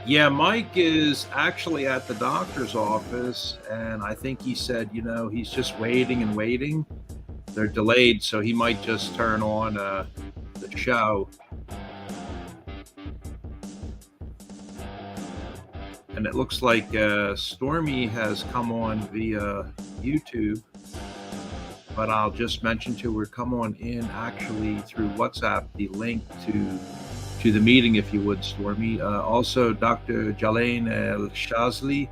Yeah, Mike is actually at the doctor's office, and I think he said, he's just waiting and waiting. They're delayed, so he might just turn on the show. And it looks like Stormy has come on via YouTube, but I'll just mention to her, come on in actually through WhatsApp, the link to the meeting, if you would, Stormy. Also, Dr. Jalain El Shazli,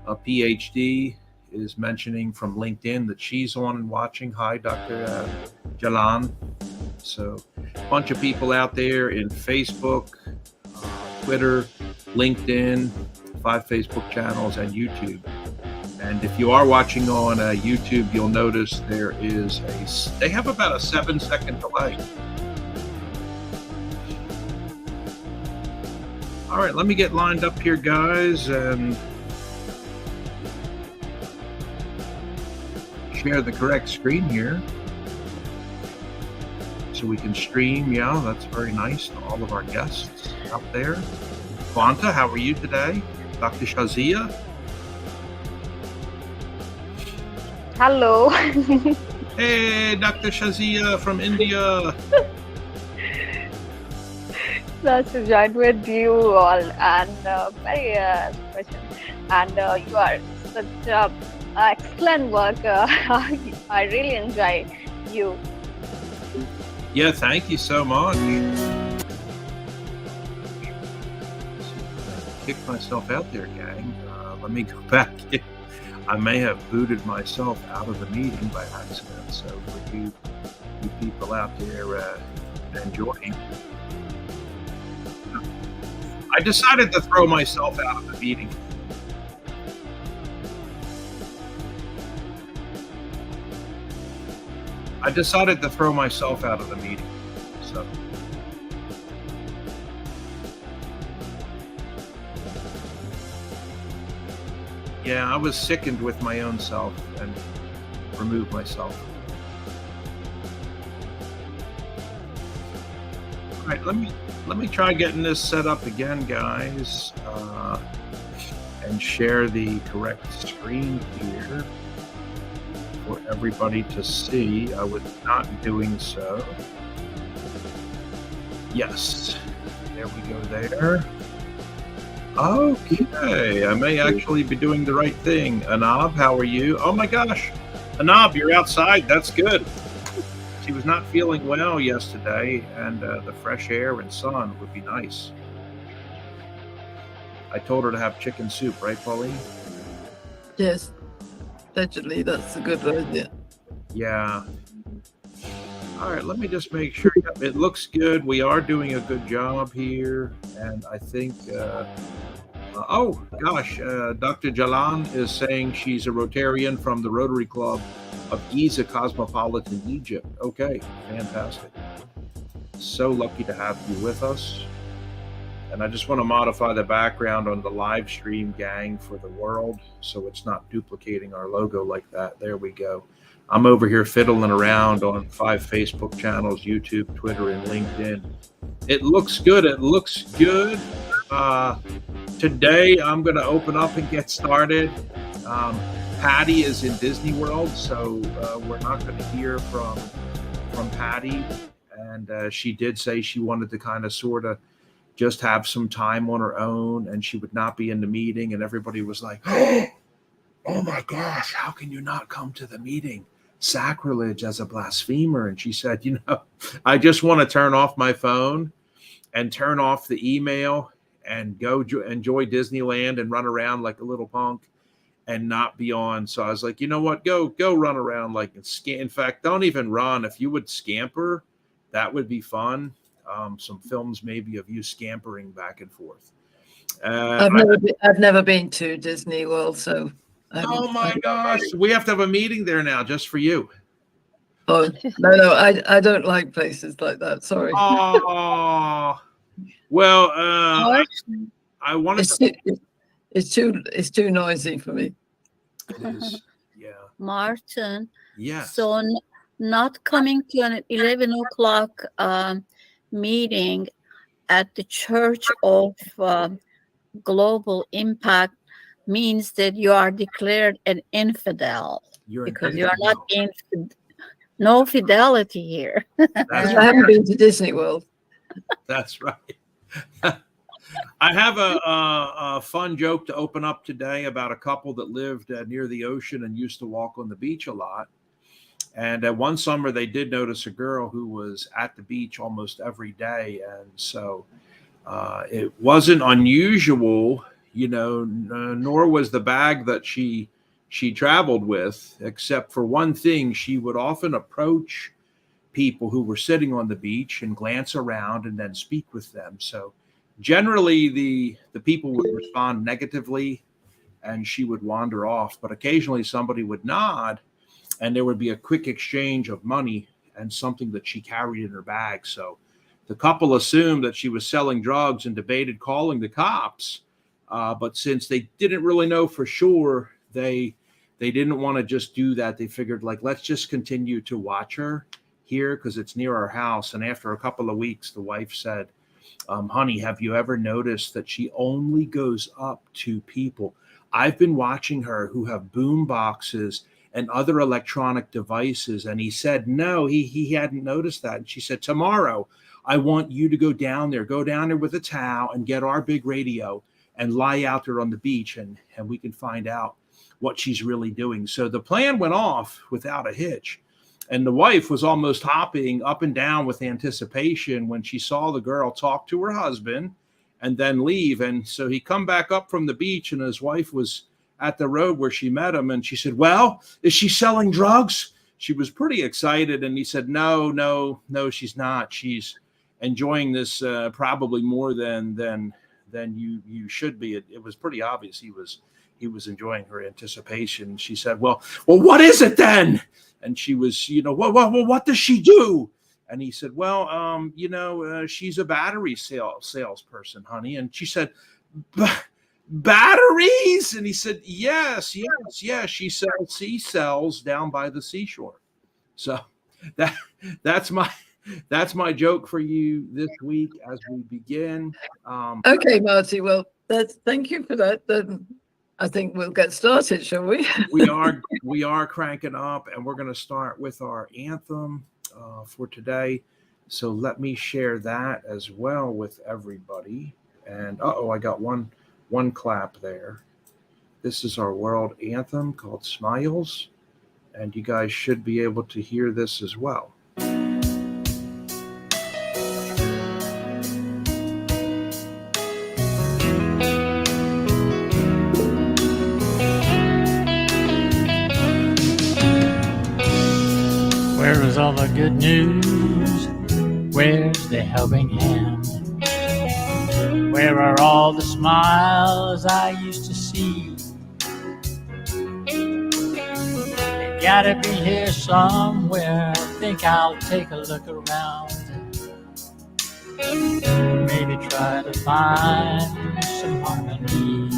a PhD, is mentioning from LinkedIn that she's on and watching. Hi, Dr. Jalan. So a bunch of people out there in Facebook, Twitter, LinkedIn, 5 Facebook channels, and YouTube. And if you are watching on YouTube, you'll notice they have about a 7-second delay. All right, let me get lined up here, guys, and share the correct screen here so we can stream. Yeah, that's very nice to all of our guests out there. Vanta, how are you today? Dr. Shazia? Hello. Hey, Dr. Shazia from India. Nice to join with you all, and very special. And you are such excellent work. I really enjoy you. Yeah, thank you so much. Kick myself out there, gang. Let me go back in. I may have booted myself out of the meeting by accident. So for you people out there enjoying, I decided to throw myself out of the meeting. So yeah, I was sickened with my own self and removed myself. All right, let me try getting this set up again, guys, and share the correct screen here for everybody to see. I was not doing so. Yes, there we go there. Okay, I may actually be doing the right thing. Anab, how are you? Oh my gosh, Anab, you're outside. That's good. She was not feeling well yesterday, and the fresh air and sun would be nice. I told her to have chicken soup, right, Pauline? Yes, definitely. That's a good idea. Yeah. All right, let me just make sure. It looks good. We are doing a good job here, and I think. Oh gosh, Dr. Jalan is saying she's a Rotarian from the Rotary Club of Giza, Cosmopolitan Egypt. Okay, fantastic. So lucky to have you with us. And I just want to modify the background on the live stream, gang, for the world, so it's not duplicating our logo like that. There we go. I'm over here fiddling around on 5 Facebook channels, YouTube, Twitter, and LinkedIn. It looks good. Today, I'm going to open up and get started. Patty is in Disney World, so we're not going to hear from Patty. And she did say she wanted to kind of sort of just have some time on her own, and she would not be in the meeting. And everybody was like, oh my gosh, how can you not come to the meeting? Sacrilege as a blasphemer. And she said, I just want to turn off my phone and turn off the email and go enjoy Disneyland and run around like a little punk and not be on. So I was like, you know what, go run around like and scam. In fact, don't even run. If you would scamper, that would be fun. Some films maybe of you scampering back and forth. I've never been to Disney World, so. Oh my gosh, we have to have a meeting there now just for you. Oh no, I don't like places like that. Sorry. Oh well, I wanted it's too noisy for me. It is, yeah. Martin. Yes. So not coming to an 11 o'clock meeting at the Church of global impact means that you are declared an infidel You're an because you are not infidel. no fidelity here. That's I right. haven't been to Disney World. That's right. I have a fun joke to open up today about a couple that lived near the ocean and used to walk on the beach a lot. And one summer, they did notice a girl who was at the beach almost every day. And so it wasn't unusual, nor was the bag that she traveled with, except for one thing. She would often approach people who were sitting on the beach and glance around and then speak with them. So generally, the people would respond negatively and she would wander off. But occasionally somebody would nod and there would be a quick exchange of money and something that she carried in her bag. So the couple assumed that she was selling drugs and debated calling the cops. But since they didn't really know for sure, they didn't want to just do that. They figured, like, let's just continue to watch her here because it's near our house. And after a couple of weeks, the wife said, honey, have you ever noticed that she only goes up to people? I've been watching her who have boom boxes and other electronic devices. And he said, no, he hadn't noticed that. And she said, tomorrow, I want you to go down there with a towel and get our big radio and lie out there on the beach and we can find out what she's really doing. So the plan went off without a hitch. And the wife was almost hopping up and down with anticipation when she saw the girl talk to her husband and then leave. And so he come back up from the beach and his wife was at the road where she met him. And she said, well, is she selling drugs? She was pretty excited. And he said, no, she's not. She's enjoying this probably more than you should be. It was pretty obvious he was enjoying her anticipation. She said, well, what is it then? And she was, what does she do? And he said, well, she's a battery salesperson, honey. And she said, batteries? And he said, yes. She sells seashells down by the seashore. So that's my joke for you this week as we begin. Okay, Marty. Well, thank you for that. I think we'll get started, shall we? we are cranking up, and we're going to start with our anthem for today. So let me share that as well with everybody. And I got one clap there. This is our world anthem called Smiles, and you guys should be able to hear this as well. Where is all the good news? Where's the helping hand? Where are all the smiles I used to see? They gotta be here somewhere. I think I'll take a look around. Maybe try to find some harmony.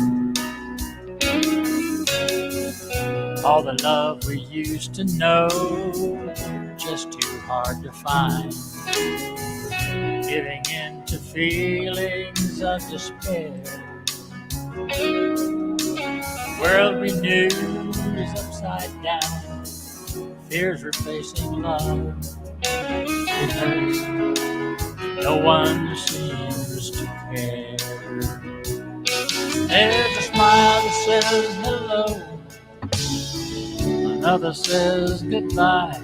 All the love we used to know, just too hard to find. Giving in to feelings of despair. The world we knew is upside down. Fears replacing love. Because no one seems to care. There's a smile that says hello. Another says goodbye.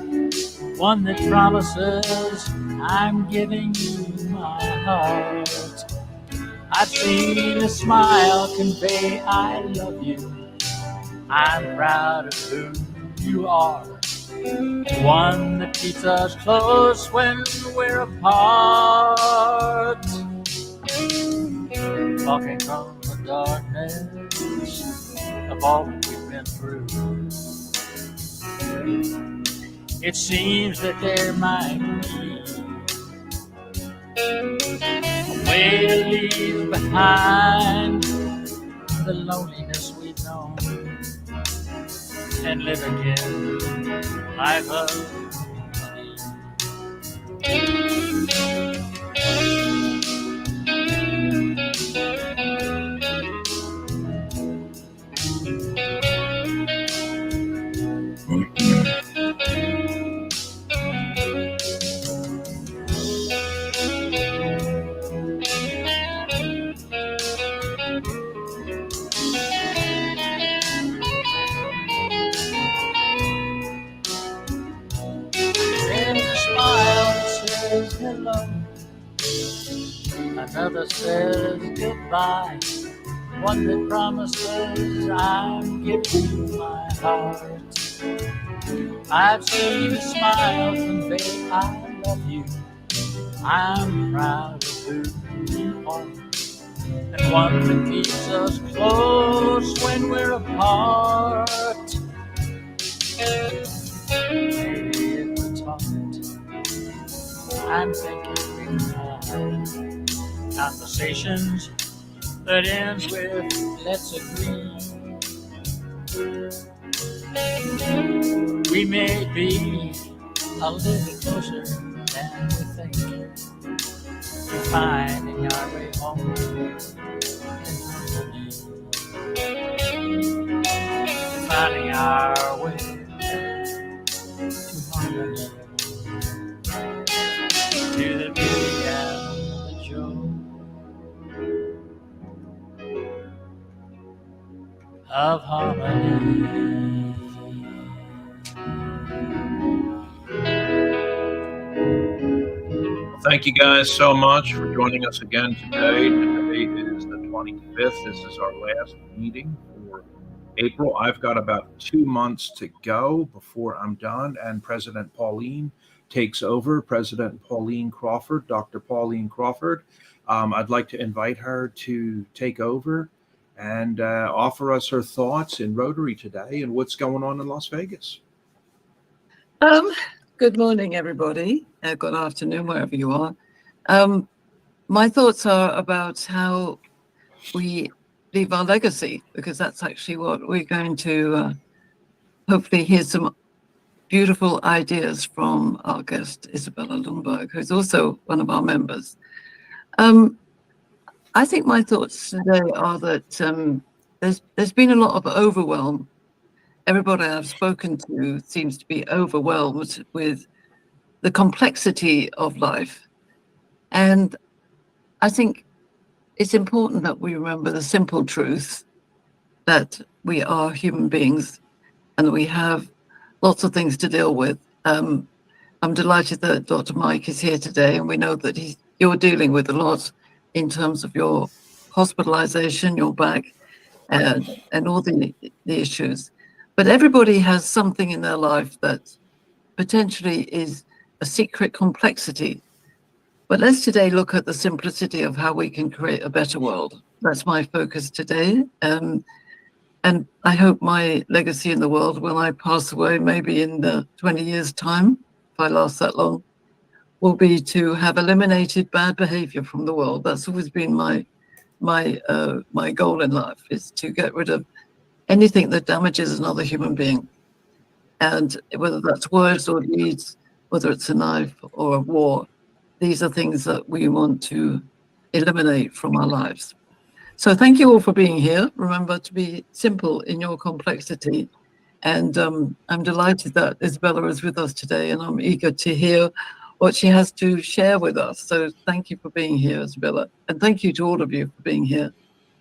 One that promises I'm giving you my heart. I've seen a smile convey I love you. I'm proud of who you are. One that keeps us close when we're apart. Talking from the darkness of all that we've been through. It seems that there might be a way to leave behind the loneliness we've known and live again life of Another says goodbye, one that promises I'm giving you my heart. I've seen a smile convey I love you. I'm proud of who we are, and one that keeps us close when we're apart. Maybe it was hard. I'm thinking we can have conversations that end with let's agree. We may be a little closer than we think to finding our way home in harmony. Finding our way to harmony, to the beauty and the joy of harmony. Thank you guys so much for joining us again today. Today is the 25th. This is our last meeting for April. I've got about 2 months to go before I'm done, and President Pauline takes over. President Pauline Crawford, Dr. Pauline Crawford. I'd like to invite her to take over and offer us her thoughts in Rotary today and what's going on in Las Vegas. Good morning, everybody. Good afternoon, wherever you are. My thoughts are about how we leave our legacy, because that's actually what we're going to hopefully hear some beautiful ideas from our guest, Izabela Lundberg, who's also one of our members. I think my thoughts today are that there's been a lot of overwhelm. Everybody I've spoken to seems to be overwhelmed with the complexity of life. And I think it's important that we remember the simple truth that we are human beings and we have lots of things to deal with. I'm delighted that Dr. Mike is here today, and we know that you're dealing with a lot in terms of your hospitalization, your back, and all the issues. But everybody has something in their life that potentially is a secret complexity. But let's today look at the simplicity of how we can create a better world. That's my focus today. And I hope my legacy in the world, when I pass away, maybe in 20 years' time, if I last that long, will be to have eliminated bad behavior from the world. That's always been my goal in life, is to get rid of anything that damages another human being. And whether that's words or deeds, whether it's a knife or a war, these are things that we want to eliminate from our lives. So thank you all for being here. Remember to be simple in your complexity. And I'm delighted that Izabela is with us today, and I'm eager to hear what she has to share with us. So thank you for being here, Izabela. And thank you to all of you for being here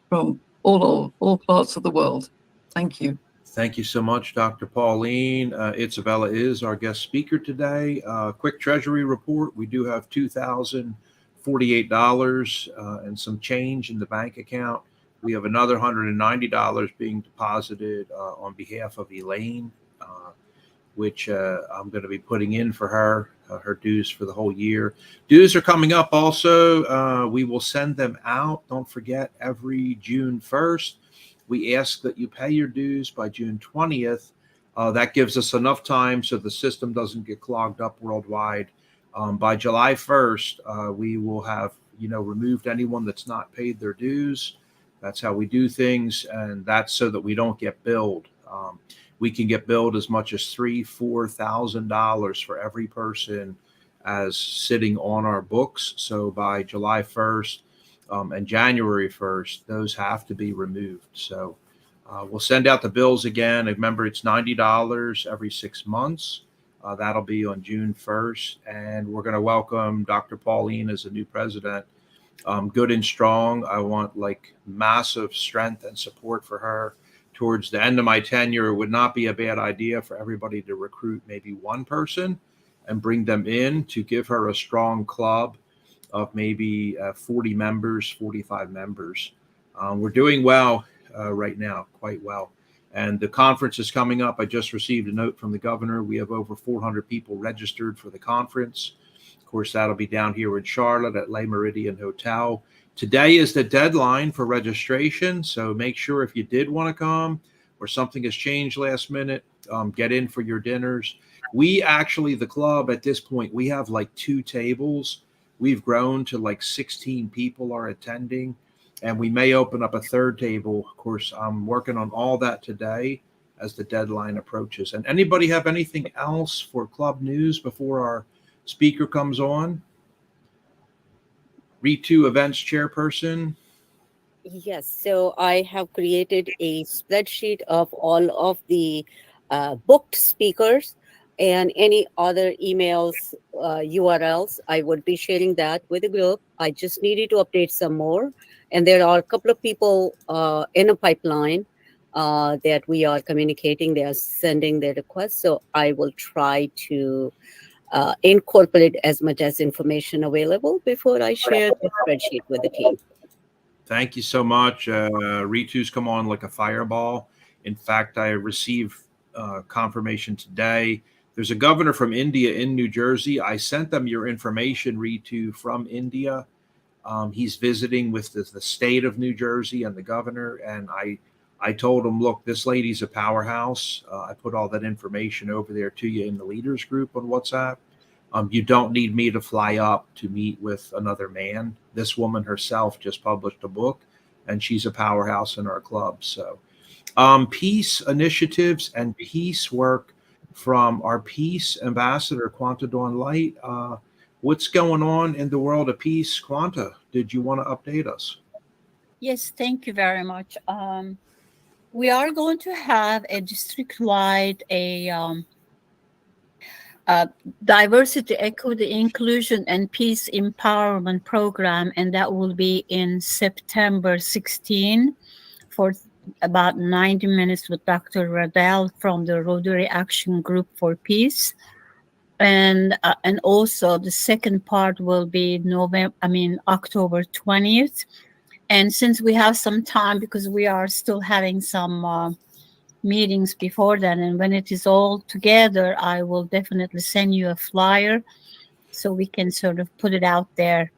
from all parts of the world. Thank you. Thank you so much, Dr. Pauline. Izabela is our guest speaker today. Quick Treasury report. We do have $2,048 and some change in the bank account. We have another $190 being deposited on behalf of Elaine, which I'm going to be putting in for her dues for the whole year. Dues are coming up also. We will send them out. Don't forget, every June 1st. We ask that you pay your dues by June 20th. That gives us enough time so the system doesn't get clogged up worldwide. By July 1st, we will have removed anyone that's not paid their dues. That's how we do things, and that's so that we don't get billed. We can get billed as much as $3,000-$4,000 for every person as sitting on our books. So by July 1st, and January 1st, those have to be removed. So we'll send out the bills again. Remember, it's $90 every 6 months. That'll be on June 1st. And we're going to welcome Dr. Pauline as a new president. Good and strong. I want massive strength and support for her. Towards the end of my tenure, it would not be a bad idea for everybody to recruit maybe one person and bring them in to give her a strong club of maybe 40 members, 45 members. We're doing well right now, quite well. And the conference is coming up. I just received a note from the governor. We have over 400 people registered for the conference. Of course, that'll be down here in Charlotte at Le Meridian Hotel. Today is the deadline for registration. So make sure if you did want to come or something has changed last minute, get in for your dinners. We actually, the club at this point, we have like 2 tables. We've grown to like 16 people are attending. And we may open up a 3rd table. Of course, I'm working on all that today as the deadline approaches. And anybody have anything else for club news before our speaker comes on? Ritu Events Chairperson. Yes, so I have created a spreadsheet of all of the booked speakers and any other emails, URLs. I would be sharing that with the group. I just needed to update some more. And there are a couple of people in a pipeline that we are communicating. They are sending their requests. So I will try to incorporate as much as information available before I share the spreadsheet with the team. Thank you so much. Ritu's come on like a fireball. In fact, I received confirmation today. There's a governor from India in New Jersey. I sent them your information, Ritu, from India. He's visiting with the state of New Jersey and the governor. And I told him, look, this lady's a powerhouse. I put all that information over there to you in the leaders group on WhatsApp. You don't need me to fly up to meet with another man. This woman herself just published a book, and she's a powerhouse in our club. So peace initiatives and peace work from our peace ambassador, Quanta Dawn Light. What's going on in the world of peace? Quanta, did you want to update us? Yes, thank you very much. We are going to have a district-wide diversity, equity, inclusion, and peace empowerment program, and that will be in September 16 for about 90 minutes with Dr. Radel from the Rotary Action Group for Peace. And also the second part will be October 20th. And since we have some time, because we are still having some meetings before then, and when it is all together, I will definitely send you a flyer so we can sort of put it out there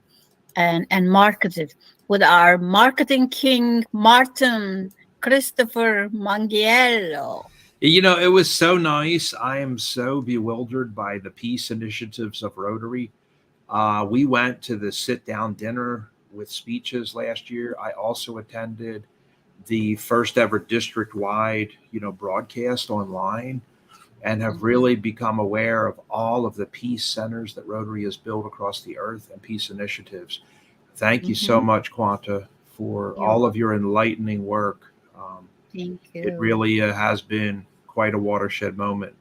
and market it with our marketing king, Martin Christopher Mangiello. You know, it was so nice. I am so bewildered by the peace initiatives of Rotary. We went to the sit-down dinner with speeches last year. I also attended the first ever district-wide, broadcast online, and have really become aware of all of the peace centers that Rotary has built across the earth and peace initiatives. Thank you so much, Quanta, for all of your enlightening work. Thank you. It really has been quite a watershed moment.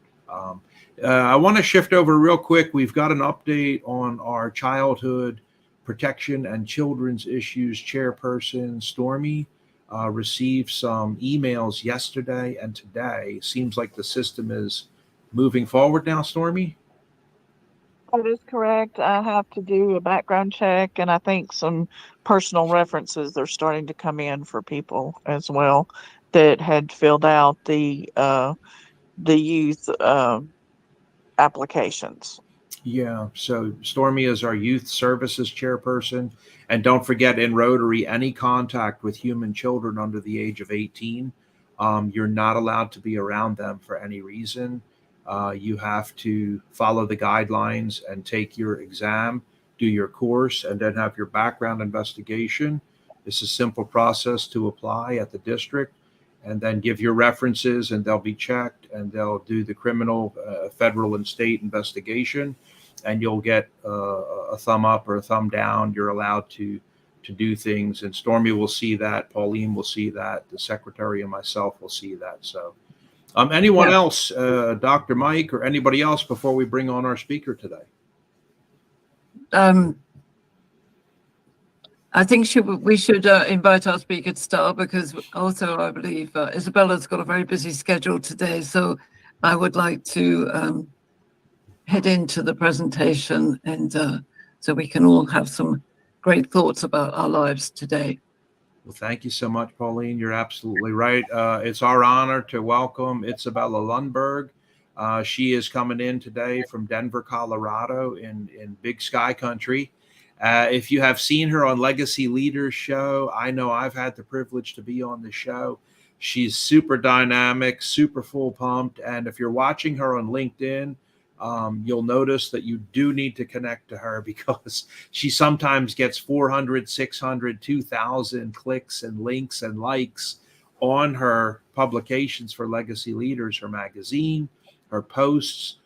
I want to shift over real quick. We've got an update on our childhood protection and children's issues chairperson, Stormy. Received some emails yesterday and today. Seems like the system is moving forward now, Stormy? That is correct. I have to do a background check, and I think some personal references are starting to come in for people as well that had filled out the youth applications. Yeah, so Stormy is our youth services chairperson. And don't forget, in Rotary, any contact with human children under the age of 18, you're not allowed to be around them for any reason. You have to follow the guidelines and take your exam, do your course, and then have your background investigation. It's a simple process to apply at the district, and then give your references, and they'll be checked, and they'll do the criminal, federal, and state investigation, and you'll get a thumb up or a thumb down. You're allowed to do things, and Stormy will see that. Pauline will see that. The secretary and myself will see that. So anyone else, Dr. Mike or anybody else, before we bring on our speaker today? I think we should invite our speaker to start, because also I believe Isabella's got a very busy schedule today. So I would like to head into the presentation and so we can all have some great thoughts about our lives today. Well, thank you so much, Pauline. You're absolutely right. It's our honor to welcome Izabela Lundberg. She is coming in today from Denver, Colorado in Big Sky Country. If you have seen her on Legacy Leaders Show, I know I've had the privilege to be on the show. She's super dynamic, super full pumped. And if you're watching her on LinkedIn, you'll notice that you do need to connect to her because she sometimes gets 400, 600, 2,000 clicks and links and likes on her publications for Legacy Leaders, her magazine, her posts,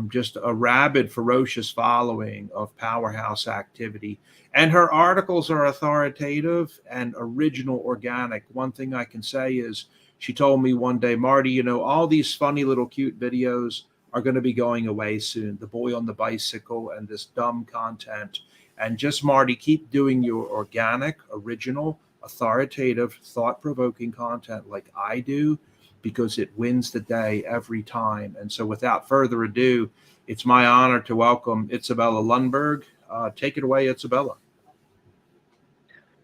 just a rabid, ferocious following of powerhouse activity. And her articles are authoritative and original, organic. One thing I can say is she told me one day, Marty, you know, all these funny little cute videos are going to be going away soon. The boy on the bicycle and this dumb content. And just, Marty, keep doing your organic, original, authoritative, thought-provoking content like I do, because it wins the day every time. And so without further ado, it's my honor to welcome Izabela Lundberg. Take it away, Izabela.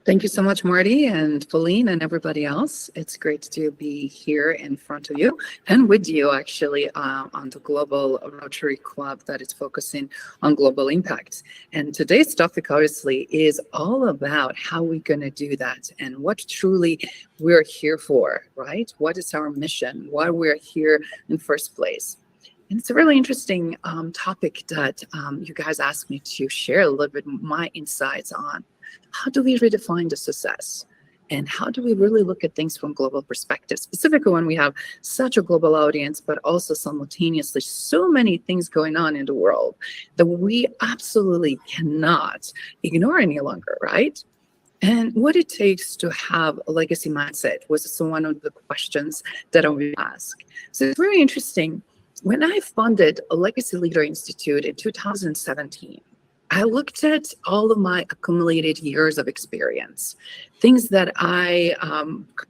Thank you so much, Marty and Pauline and everybody else. It's great to be here in front of you and with you, actually, on the Global Rotary Club that is focusing on global impact. And today's topic, obviously, is all about how we're going to do that and what truly we're here for, right? What is our mission? Why we're here in the first place? And it's a really interesting topic that you guys asked me to share a little bit my insights on. How do we redefine the success? And how do we really look at things from global perspective, specifically when we have such a global audience, but also simultaneously so many things going on in the world that we absolutely cannot ignore any longer, right? And what it takes to have a legacy mindset was one of the questions that I would ask. So it's very interesting. When I funded a Legacy Leader Institute in 2017, I looked at all of my accumulated years of experience, things that I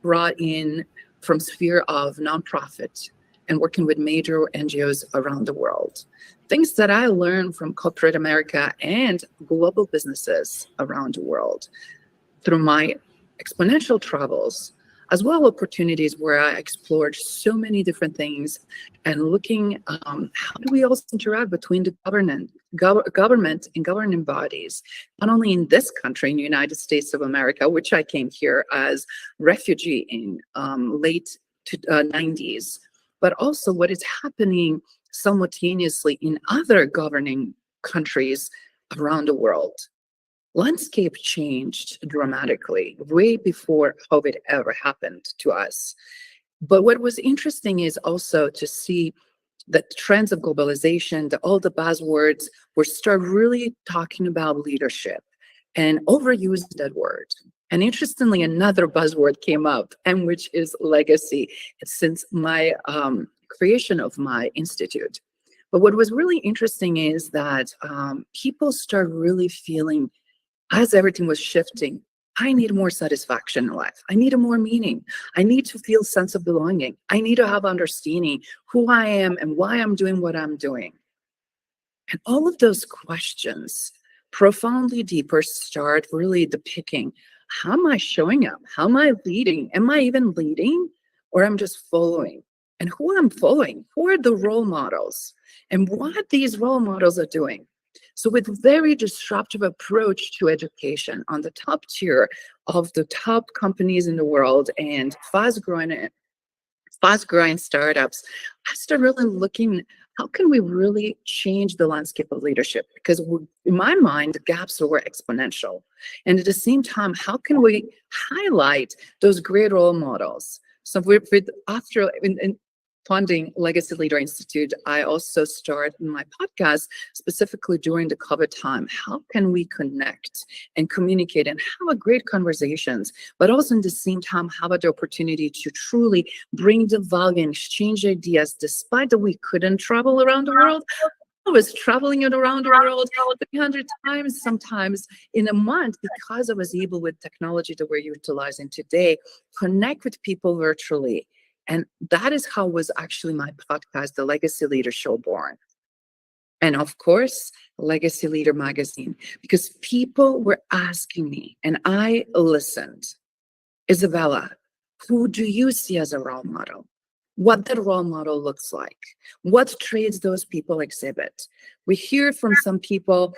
brought in from sphere of nonprofit and working with major NGOs around the world, things that I learned from corporate America and global businesses around the world through my exponential travels, as well as opportunities where I explored so many different things and looking how do we also interact between the government and governing bodies, not only in this country, in the United States of America, which I came here as refugee in late 90s, but also what is happening simultaneously in other governing countries around the world. Landscape changed dramatically way before COVID ever happened to us. But what was interesting is also to see the trends of globalization, all the buzzwords were start really talking about leadership and overused that word. And interestingly, another buzzword came up, and which is legacy, since my creation of my institute. But what was really interesting is that people start really feeling, as everything was shifting, I need more satisfaction in life. I need more meaning. I need to feel sense of belonging. I need to have understanding who I am and why I'm doing what I'm doing. And all of those questions, profoundly deeper, start really depicting, how am I showing up? How am I leading? Am I even leading? Or I'm just following? And who I'm following? Who are the role models? And what these role models are doing? So with very disruptive approach to education on the top tier of the top companies in the world and fast-growing startups, I started really looking, how can we really change the landscape of leadership? Because in my mind, the gaps were exponential. And at the same time, how can we highlight those great role models? So after funding Legacy Leader Institute, I also started my podcast specifically during the COVID time. How can we connect and communicate and have great conversations, but also at the same time have the opportunity to truly bring the value and exchange ideas, despite that we couldn't travel around the world. I was traveling around the world 300 times sometimes in a month, because I was able, with technology that we're utilizing today, connect with people virtually. And that is how was actually my podcast, The Legacy Leader Show, born. And of course, Legacy Leader magazine, because people were asking me and I listened. Izabela, who do you see as a role model? What that role model looks like? What traits those people exhibit? We hear from some people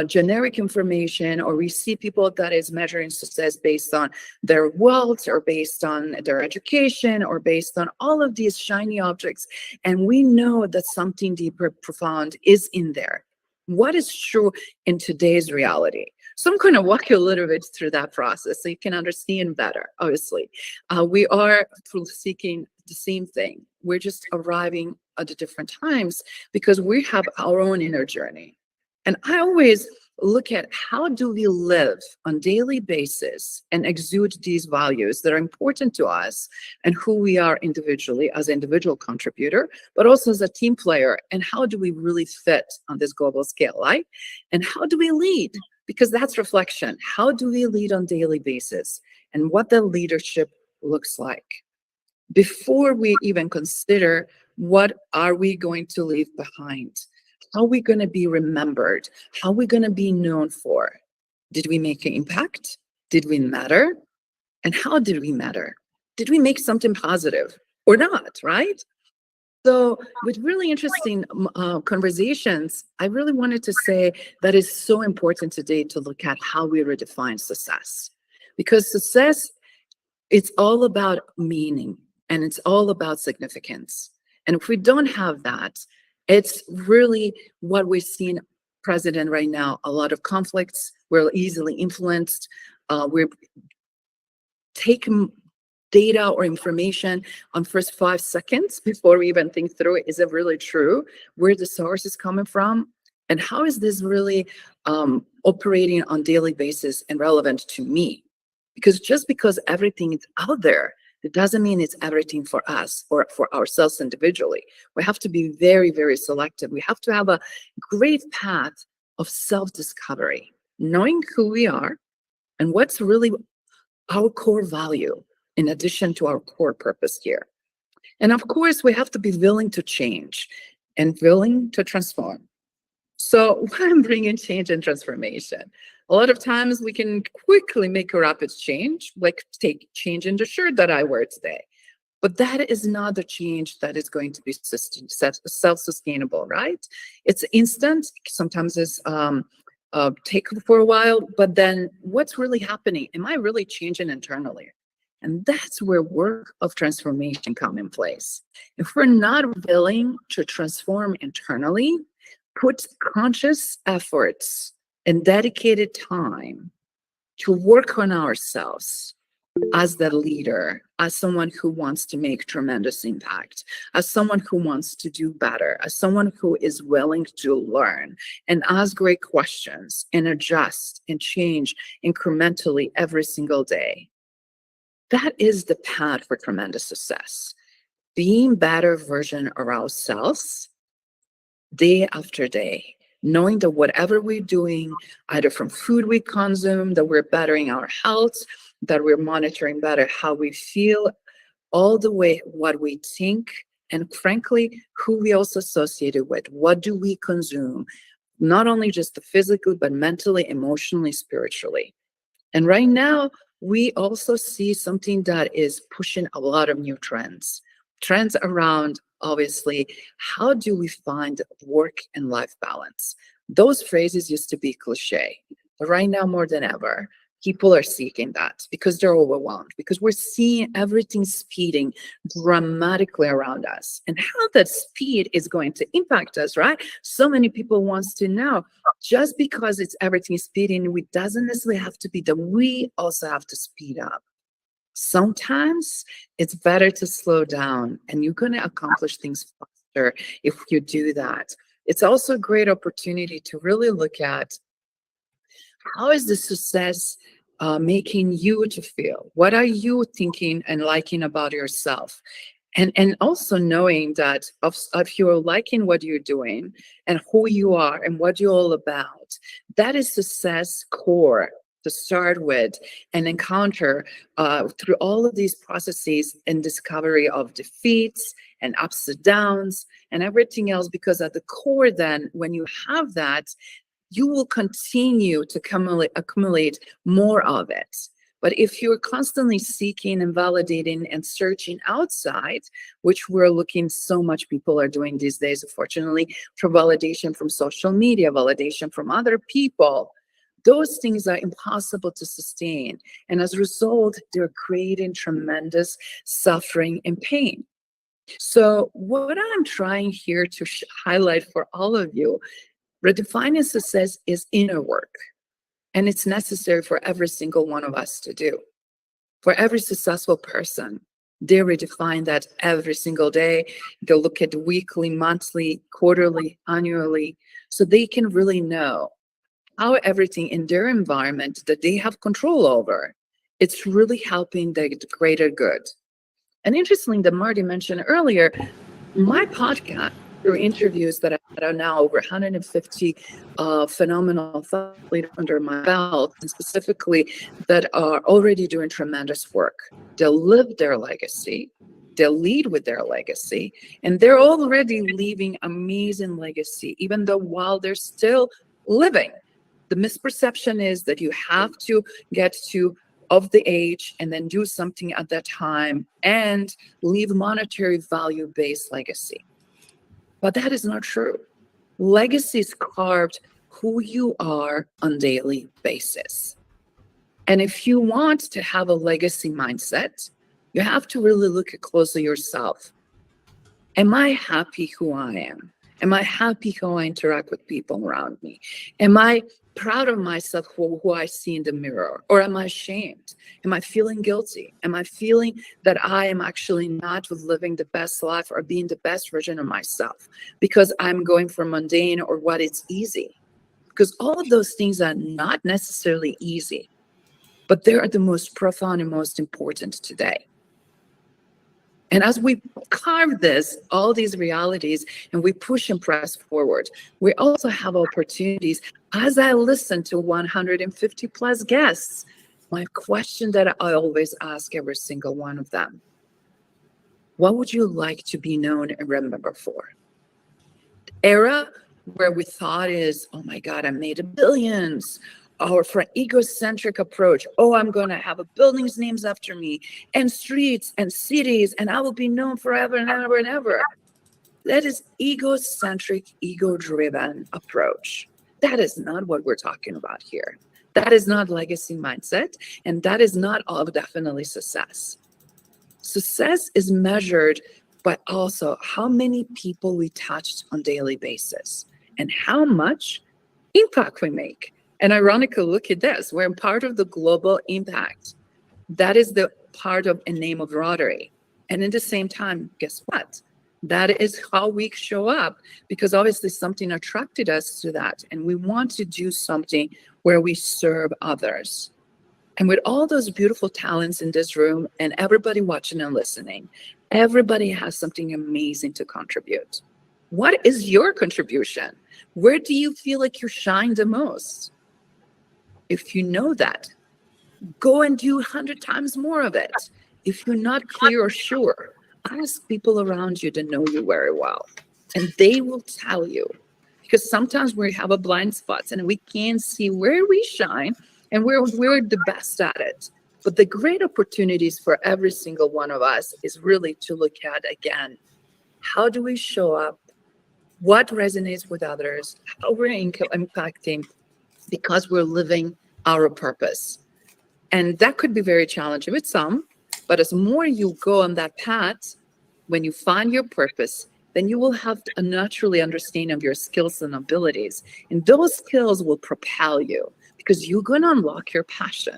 generic information, or we see people that is measuring success based on their wealth or based on their education or based on all of these shiny objects. And we know that something deeper, profound is in there. What is true in today's reality? So I'm going to walk you a little bit through that process so you can understand better. Obviously, we are seeking the same thing. We're just arriving at the different times because we have our own inner journey. And I always look at how do we live on a daily basis and exude these values that are important to us and who we are individually as an individual contributor, but also as a team player, and how do we really fit on this global scale, right? And how do we lead? Because that's reflection. How do we lead on a daily basis and what the leadership looks like? Before we even consider what are we going to leave behind? How are we going to be remembered? How are we going to be known for? Did we make an impact? Did we matter? And how did we matter? Did we make something positive or not, right? So with really interesting conversations, I really wanted to say that it's so important today to look at how we redefine success. Because success, it's all about meaning and it's all about significance. And if we don't have that, it's really what we're seeing present right now. A lot of conflicts, we're easily influenced. We're taking data or information on first 5 seconds before we even think through it. Is it really true? Where the source is coming from? And how is this really operating on a daily basis and relevant to me? Because just because everything is out there, it doesn't mean it's everything for us or for ourselves individually. We have to be very, very selective. We have to have a great path of self-discovery, knowing who we are and what's really our core value in addition to our core purpose here. And of course, we have to be willing to change and willing to transform. So why I'm bringing change and transformation? A lot of times we can quickly make a rapid change, like take change in the shirt that I wear today. But that is not the change that is going to be self-sustainable, right? It's instant. Sometimes it's take for a while, but then what's really happening? Am I really changing internally? And that's where work of transformation come in place. If we're not willing to transform internally, put conscious efforts and dedicated time to work on ourselves as the leader, as someone who wants to make tremendous impact, as someone who wants to do better, as someone who is willing to learn and ask great questions and adjust and change incrementally every single day. That is the path for tremendous success. Being better version of ourselves day after day, knowing that whatever we're doing, either from food we consume, that we're bettering our health, that we're monitoring better how we feel, all the way what we think, and frankly, who we also associated with. What do we consume? Not only just the physically, but mentally, emotionally, spiritually. And right now, we also see something that is pushing a lot of new trends around, obviously, how do we find work and life balance? Those phrases used to be cliche, but right now more than ever, people are seeking that because they're overwhelmed, because we're seeing everything speeding dramatically around us, and how that speed is going to impact us, right? So many people wants to know, just because it's everything speeding, it doesn't necessarily have to be that we also have to speed up. Sometimes it's better to slow down, and you're going to accomplish things faster if you do that. It's also a great opportunity to really look at how is the success making you to feel? What are you thinking and liking about yourself? And also knowing that if you're liking what you're doing and who you are and what you're all about, that is success core to start with and encounter through all of these processes and discovery of defeats and ups and downs and everything else, because at the core then, when you have that, you will continue to accumulate more of it. But if you're constantly seeking and validating and searching outside, which we're looking, so much people are doing these days, unfortunately, for validation from social media, validation from other people, those things are impossible to sustain. And as a result, they're creating tremendous suffering and pain. So what I'm trying here to highlight for all of you, redefining success is inner work. And it's necessary for every single one of us to do. For every successful person, they redefine that every single day. They look at weekly, monthly, quarterly, annually, so they can really know how everything in their environment that they have control over, it's really helping the greater good. And interestingly, that Marty mentioned earlier, my podcast, through interviews that I had now over 150 phenomenal thought leaders under my belt, and specifically that are already doing tremendous work. They'll live their legacy, they'll lead with their legacy, and they're already leaving amazing legacy, even though while they're still living. The misperception is that you have to get to of the age and then do something at that time and leave monetary value-based legacy. But that is not true. Legacy is carved who you are on a daily basis. And if you want to have a legacy mindset, you have to really look at closely yourself. Am I happy who I am? Am I happy how I interact with people around me? Am I proud of myself who I see in the mirror? Or am I ashamed? Am I feeling guilty? Am I feeling that I am actually not living the best life or being the best version of myself because I'm going for mundane or what is easy? Because all of those things are not necessarily easy, but they are the most profound and most important today. And as we carve all these realities, and we push and press forward, we also have opportunities. As I listen to 150 plus guests, my question that I always ask every single one of them, what would you like to be known and remembered for? Era where we thought is, oh my God, I made billions. Or for an egocentric approach, oh, I'm going to have buildings names after me and streets and cities, and I will be known forever and ever and ever. That is egocentric, ego-driven approach. That is not what we're talking about here. That is not legacy mindset, and that is not all definitely success. Success is measured by also how many people we touched on a daily basis and how much impact we make. And ironically, look at this, we're part of the global impact. That is the part of a name of Rotary. And at the same time, guess what? That is how we show up, because obviously something attracted us to that. And we want to do something where we serve others. And with all those beautiful talents in this room and everybody watching and listening, everybody has something amazing to contribute. What is your contribution? Where do you feel like you shine the most? If you know that, go and do 100 times more of it. If you're not clear or sure, ask people around you to know you very well, and they will tell you. Because sometimes we have a blind spots and we can't see where we shine and where we're the best at it. But the great opportunities for every single one of us is really to look at, again, how do we show up? What resonates with others? How we're impacting, because we're living our purpose. And that could be very challenging with some, but as more you go on that path, when you find your purpose, then you will have a naturally understanding of your skills and abilities. And those skills will propel you because you're going to unlock your passion.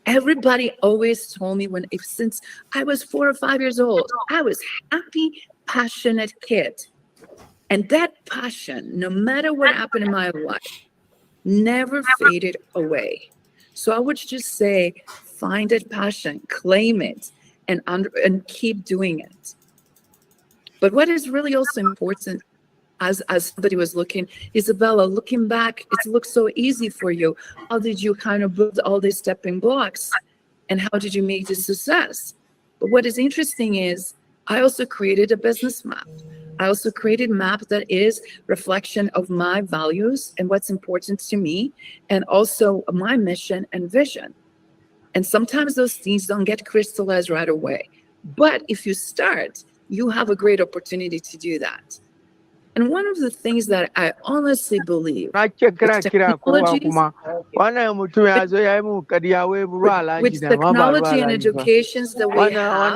Everybody always told me since I was 4 or 5 years old, I was happy, passionate kid. And that passion, no matter what happened in my life, never faded away. So I would just say, find that passion, claim it, and keep doing it. But what is really also important, as somebody was looking, Izabela, looking back, it looks so easy for you. How did you kind of build all these stepping blocks? And how did you make this success? But what is interesting is I also created a business map. I also created a map that is reflection of my values and what's important to me, and also my mission and vision. And sometimes those things don't get crystallized right away. But if you start, you have a great opportunity to do that. And one of the things that I honestly believe with technology and educations that we have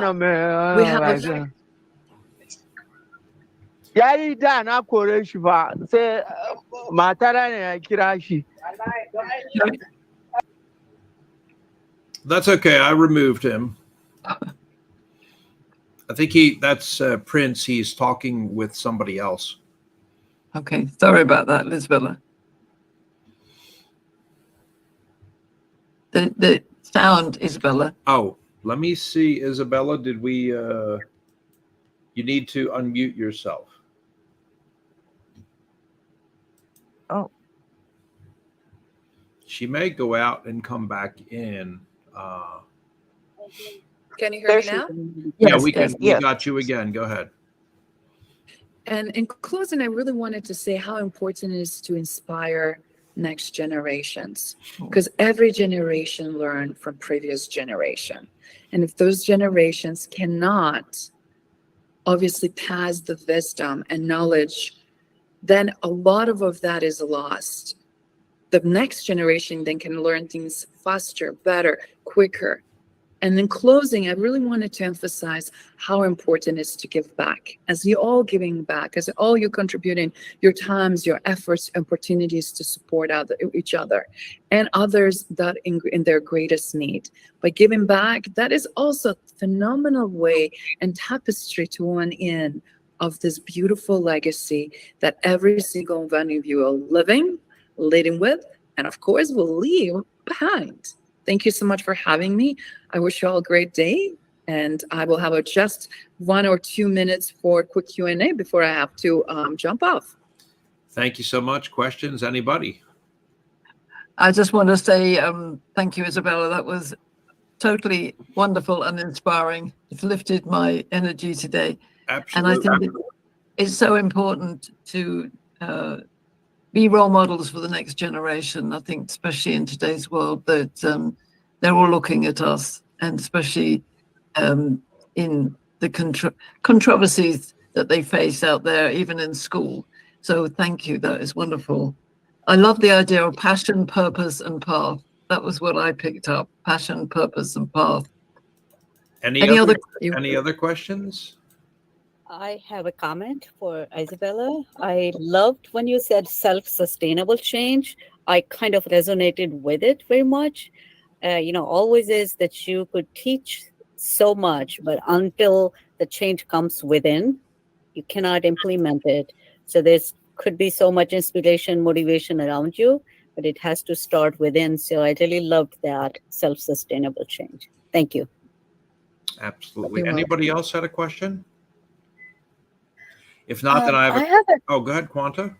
That's okay. I removed him. I think that's Prince. He's talking with somebody else. Okay, sorry about that, Izabela. The sound, Izabela. Oh, let me see, Izabela. Did we? You need to unmute yourself. Oh. She may go out and come back in. Can you hear me now? Yeah, we can. We got you again. Go ahead. And in closing, I really wanted to say how important it is to inspire next generations, because every generation learned from previous generation. And if those generations cannot obviously pass the wisdom and knowledge, then a lot of that is lost. The next generation then can learn things faster, better, quicker. And in closing, I really wanted to emphasize how important it is to give back. As you all giving back, as all you contributing your times, your efforts, opportunities to support each other and others that in their greatest need. By giving back, that is also a phenomenal way and tapestry to one end of this beautiful legacy that every single one of you are living, leading with, and of course will leave behind. Thank you so much for having me. I wish you all a great day, and I will have just 1 or 2 minutes for quick Q&A before I have to jump off. Thank you so much. Questions, anybody? I just want to say thank you, Izabela. That was totally wonderful and inspiring. It's lifted my energy today. Absolutely. And I think it's so important to be role models for the next generation. I think especially in today's world that they're all looking at us, and especially in the controversies that they face out there, even in school. So thank you, that is wonderful. I love the idea of passion, purpose, and path. That was what I picked up, passion, purpose, and path. Any other questions? I have a comment for Izabela. I loved when you said self-sustainable change. I kind of resonated with it very much. Always is that you could teach so much, but until the change comes within, you cannot implement it. So there's could be so much inspiration, motivation around you, but it has to start within. So I really loved that self-sustainable change. Thank you. Absolutely. Anybody else had a question? If not, then I have oh, go ahead, Quanta.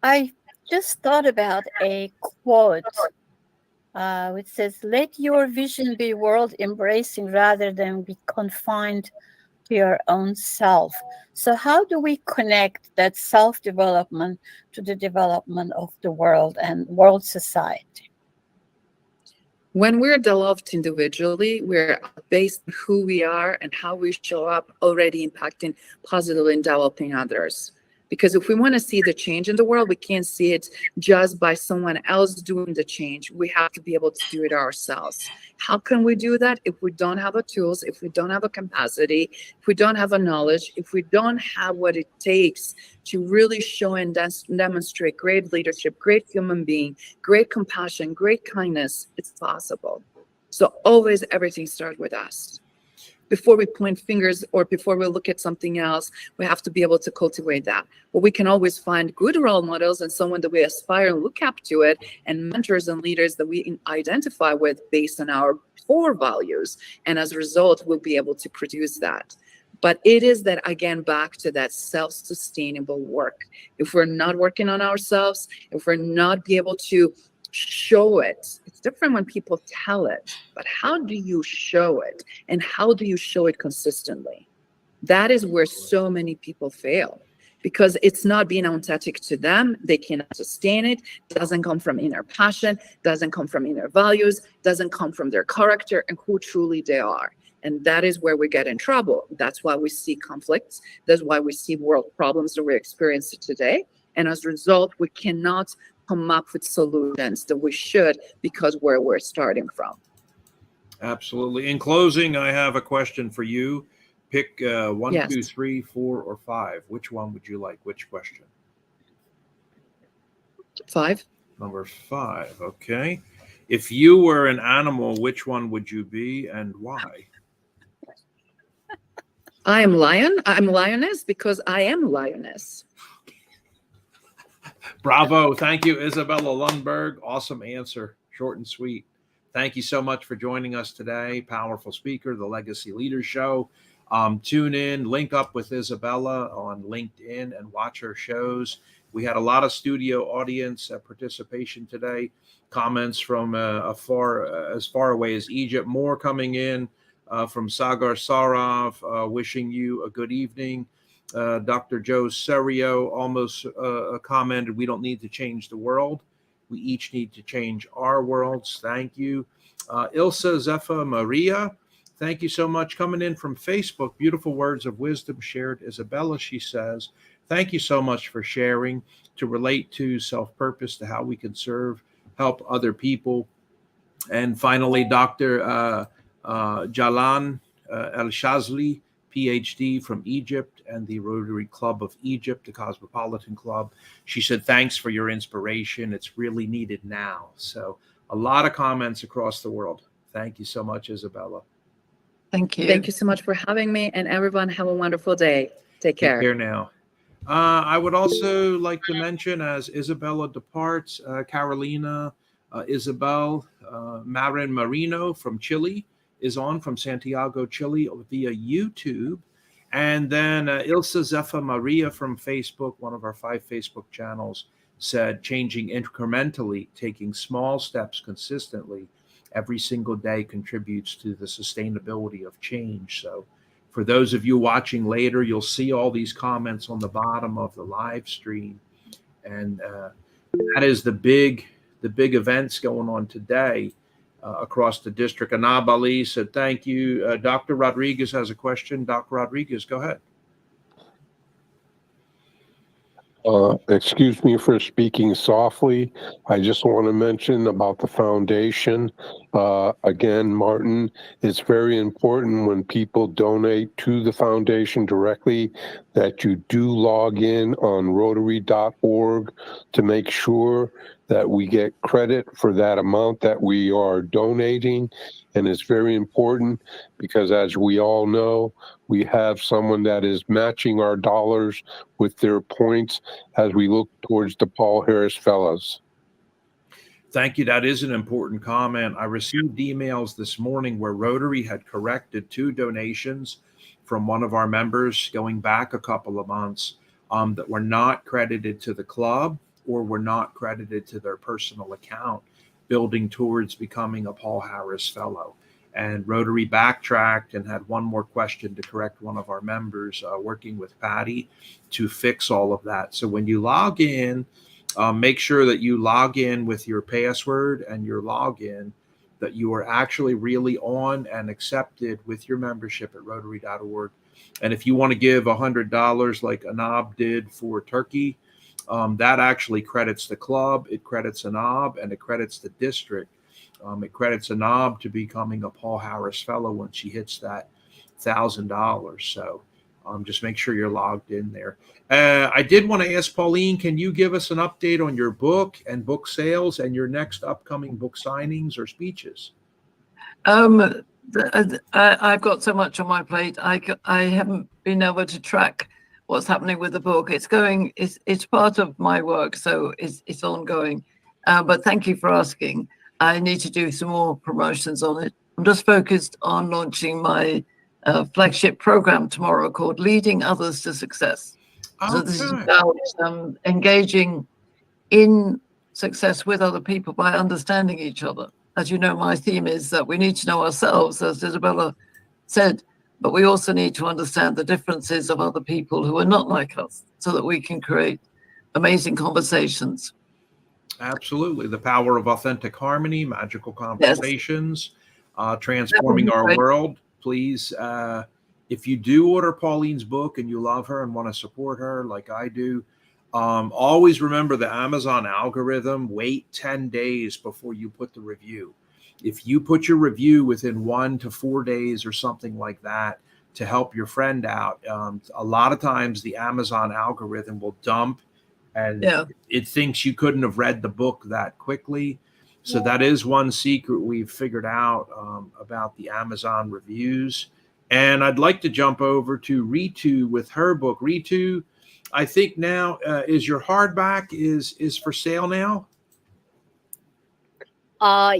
I just thought about a quote which says, "Let your vision be world embracing rather than be confined to your own self." So how do we connect that self-development to the development of the world and world society? When we're developed individually, we're based on who we are and how we show up, already impacting positively and developing others. Because if we want to see the change in the world, we can't see it just by someone else doing the change. We have to be able to do it ourselves. How can we do that if we don't have the tools, if we don't have a capacity, if we don't have a knowledge, if we don't have what it takes to really show and demonstrate great leadership, great human being, great compassion, great kindness? It's possible. So always everything starts with us. Before we point fingers or before we look at something else, we have to be able to cultivate that. But we can always find good role models and someone that we aspire and look up to it, and mentors and leaders that we identify with based on our core values. And as a result, we'll be able to produce that. But it is that, again, back to that self-sustainable work. If we're not working on ourselves, if we're not be able to show it, it's different when people tell it, but how do you show it? And how do you show it consistently? That is where so many people fail, because it's not being authentic to them. They cannot sustain it. It doesn't come from inner passion, doesn't come from inner values, doesn't come from their character and who truly they are. And that is where we get in trouble. That's why we see conflicts. That's why we see world problems that we're experiencing today. And as a result, we cannot come up with solutions that we should, because where we're starting from. Absolutely. In closing, I have a question for you. Pick 1, Yes. 2, 3, 4, or 5. Which one would you like? Which question? 5. Number 5. Okay. If you were an animal, which one would you be and why? I am lion. I'm lioness because I am lioness. Bravo. Thank you, Izabela Lundberg. Awesome answer. Short and sweet. Thank you so much for joining us today. Powerful speaker, the Legacy Leaders Show. Tune in, link up with Izabela on LinkedIn and watch her shows. We had a lot of studio audience participation today. Comments from as far away as Egypt. More coming in from Sagar Saraf, wishing you a good evening. Dr. Joe Serio almost commented, we don't need to change the world. We each need to change our worlds. Thank you. Ilsa Zepha Maria, thank you so much. Coming in from Facebook, beautiful words of wisdom shared. Izabela, she says, thank you so much for sharing, to relate to self-purpose, to how we can serve, help other people. And finally, Dr. Jalan El Shazli, PhD from Egypt and the Rotary Club of Egypt, the Cosmopolitan Club. She said, thanks for your inspiration. It's really needed now. So a lot of comments across the world. Thank you so much, Izabela. Thank you. Thank you so much for having me, and everyone have a wonderful day. Take care. Take care now. I would also like to mention, as Izabela departs, Carolina, Isabel, Marin Marino from Chile is on from Santiago, Chile via YouTube. And then Ilsa Zepha Maria from Facebook, one of our 5 Facebook channels, said changing incrementally, taking small steps consistently every single day contributes to the sustainability of change. So for those of you watching later, you'll see all these comments on the bottom of the live stream. And that is the big events going on today across the district. Anab Ali said, thank you. Dr. Rodriguez has a question. Dr. Rodriguez, go ahead. Excuse me for speaking softly. I just want to mention about the foundation. Again, Martin, it's very important when people donate to the foundation directly that you do log in on Rotary.org to make sure that we get credit for that amount that we are donating. And it's very important because, as we all know, we have someone that is matching our dollars with their points as we look towards the Paul Harris Fellows. Thank you. That is an important comment. I received emails this morning where Rotary had corrected 2 donations from one of our members going back a couple of months that were not credited to the club or were not credited to their personal account, building towards becoming a Paul Harris Fellow. And Rotary backtracked and had one more question to correct one of our members, working with Patty to fix all of that. So when you log in, make sure that you log in with your password and your login, that you are actually really on and accepted with your membership at Rotary.org. And if you want to give $100 like Anab did for Turkey, that actually credits the club, it credits Anab, and it credits the district. It credits Anab to becoming a Paul Harris Fellow when she hits that $1,000. So just make sure you're logged in there. I did want to ask Pauline, can you give us an update on your book and book sales and your next upcoming book signings or speeches? I've got so much on my plate. I haven't been able to track what's happening with the book. It's part of my work, so it's ongoing. But thank you for asking. I need to do some more promotions on it. I'm just focused on launching my flagship program tomorrow called Leading Others to Success. So this is Okay. about engaging in success with other people by understanding each other. As you know, my theme is that we need to know ourselves, as Izabela said, but we also need to understand the differences of other people who are not like us so that we can create amazing conversations. Absolutely. The power of authentic harmony, magical conversations, transforming our great. world. Please, if you do order Pauline's book and you love her and want to support her like I do, always remember the Amazon algorithm. Wait 10 days before you put the review. If you put your review within 1 to 4 days or something like that to help your friend out, a lot of times the Amazon algorithm will dump and it thinks you couldn't have read the book that quickly. So that is one secret we've figured out about the Amazon reviews. And I'd like to jump over to Ritu with her book. Ritu, I think now is your hardback is for sale now?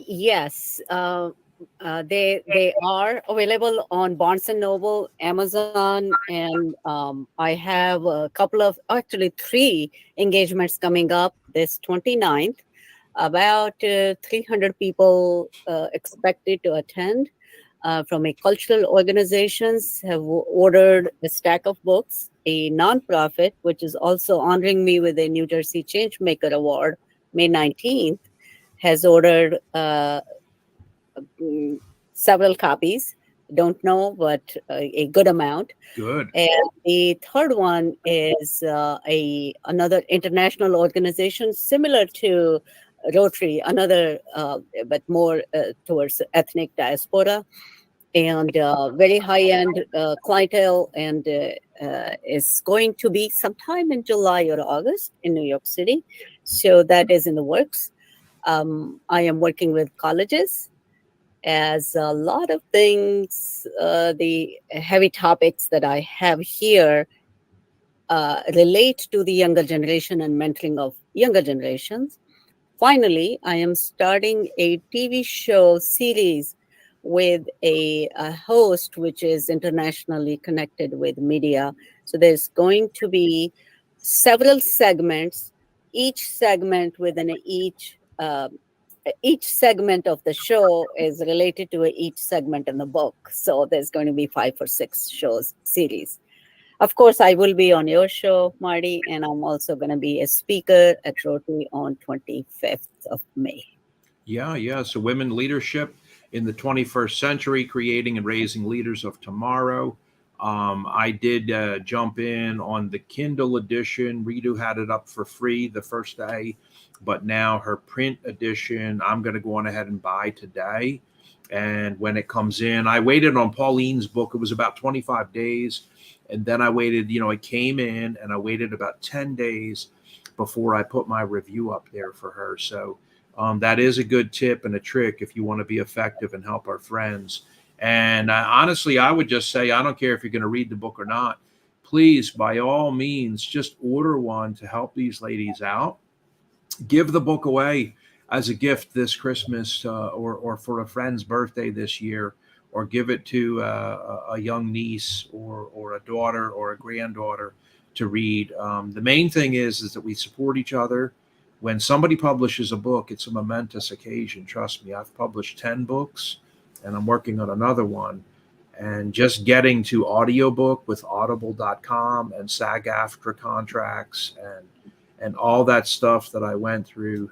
Yes. They are available on Barnes and Noble, Amazon, and I have a couple of, actually 3 engagements coming up this 29th. About 300 people expected to attend from a cultural organizations have ordered a stack of books. A nonprofit, which is also honoring me with a New Jersey Changemaker Award, May 19th, has ordered several copies. Don't know, but a good amount. Good. And the third one is another international organization similar to Rotary, another but more towards ethnic diaspora, and very high-end clientele, and is going to be sometime in July or August in New York City. So that is in the works. I am working with colleges, as a lot of things, the heavy topics that I have here relate to the younger generation and mentoring of younger generations. Finally, I am starting a TV show series with a host which is internationally connected with media. So there's going to be several segments, each segment within each segment of the show is related to each segment in the book. So there's going to be 5 or 6 shows series. Of course, I will be on your show, Marty, and I'm also going to be a speaker at Rotary on 25th of May. Yeah. So women leadership in the 21st century, creating and raising leaders of tomorrow. I did jump in on the Kindle edition. Ritu had it up for free the first day, but now her print edition, I'm going to go on ahead and buy today. And when it comes in, I waited on Pauline's book. It was about 25 days. And then I waited, it came in and I waited about 10 days before I put my review up there for her. So that is a good tip and a trick if you want to be effective and help our friends. And honestly, I would just say, I don't care if you're going to read the book or not. Please, by all means, just order one to help these ladies out. Give the book away as a gift this Christmas or for a friend's birthday this year, or give it to a young niece or a daughter or a granddaughter to read. The main thing is that we support each other. When somebody publishes a book, it's a momentous occasion. Trust me, I've published 10 books and I'm working on another one. And just getting to audiobook with audible.com and SAG-AFTRA contracts and all that stuff that I went through,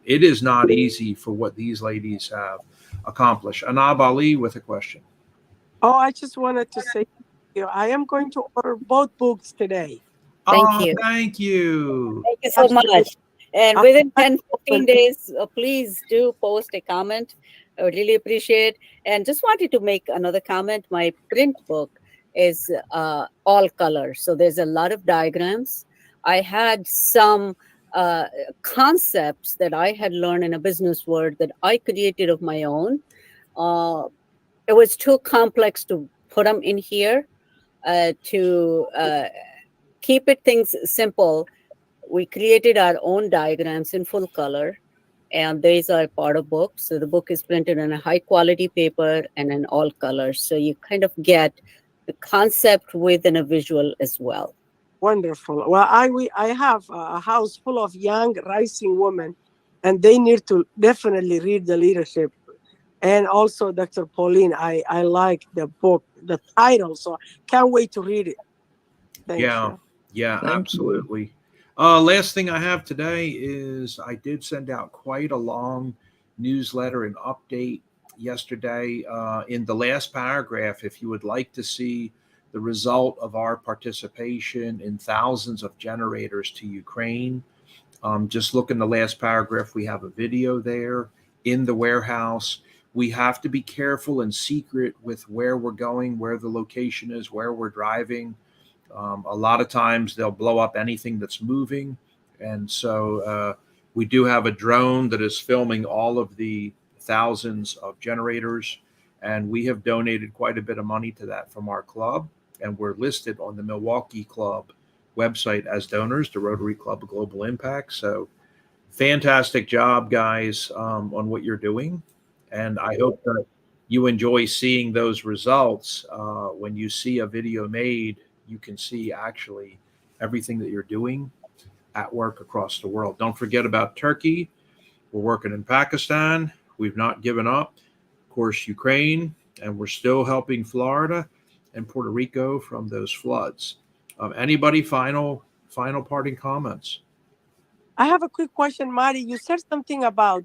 it is not easy for what these ladies have accomplished. Anab Ali with a question. Oh, I just wanted to say, I am going to order both books today. Thank you. Thank you. Thank you so much. And within 10, 15 days, please do post a comment. I would really appreciate. And just wanted to make another comment. My print book is all color. So there's a lot of diagrams. I had some concepts that I had learned in a business world that I created of my own. It was too complex to put them in here. To keep things simple, we created our own diagrams in full color. and these are part of book. So the book is printed in a high quality paper and in all colors. So you kind of get the concept within a visual as well. Wonderful. Well, I have a house full of young rising women, and they need to definitely read the leadership. And also, Dr. Pauline, I like the book, the title, so can't wait to read it. Thank you. Yeah, Thank you. absolutely. Last thing I have today is I did send out quite a long newsletter and update yesterday. In the last paragraph, if you would like to see the result of our participation in thousands of generators to Ukraine, just look in the last paragraph. We have a video there in the warehouse. We have to be careful and secret with where we're going, where the location is, where we're driving. A lot of times they'll blow up anything that's moving. And so we do have a drone that is filming all of the thousands of generators. And we have donated quite a bit of money to that from our club. And we're listed on the Milwaukee Club website as donors to Rotary Club of Global Impact. So fantastic job, guys, on what you're doing. And I hope that you enjoy seeing those results. When you see a video made, you can see actually everything that you're doing at work across the world. Don't forget about Turkey. We're working in Pakistan. We've not given up. Of course, Ukraine, and we're still helping Florida and Puerto Rico from those floods. Anybody final parting comments? I have a quick question, Marty. You said something about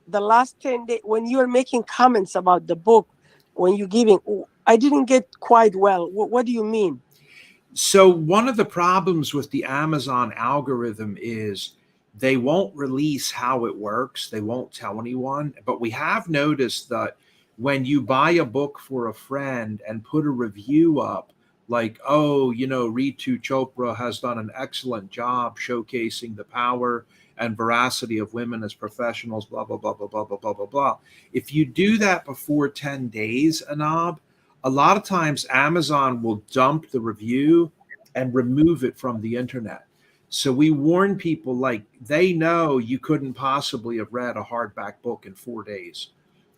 the last 10 days when you were making comments about the book, when you're giving. I didn't get quite well. What do you mean? So one of the problems with the Amazon algorithm is they won't release how it works. They won't tell anyone. But we have noticed that when you buy a book for a friend and put a review up, like, oh, Ritu Chopra has done an excellent job showcasing the power and veracity of women as professionals, blah, blah, blah, blah, blah, blah, blah, blah, blah. If you do that before 10 days, Anab, a lot of times Amazon will dump the review and remove it from the internet. So we warn people, like, they know you couldn't possibly have read a hardback book in 4 days,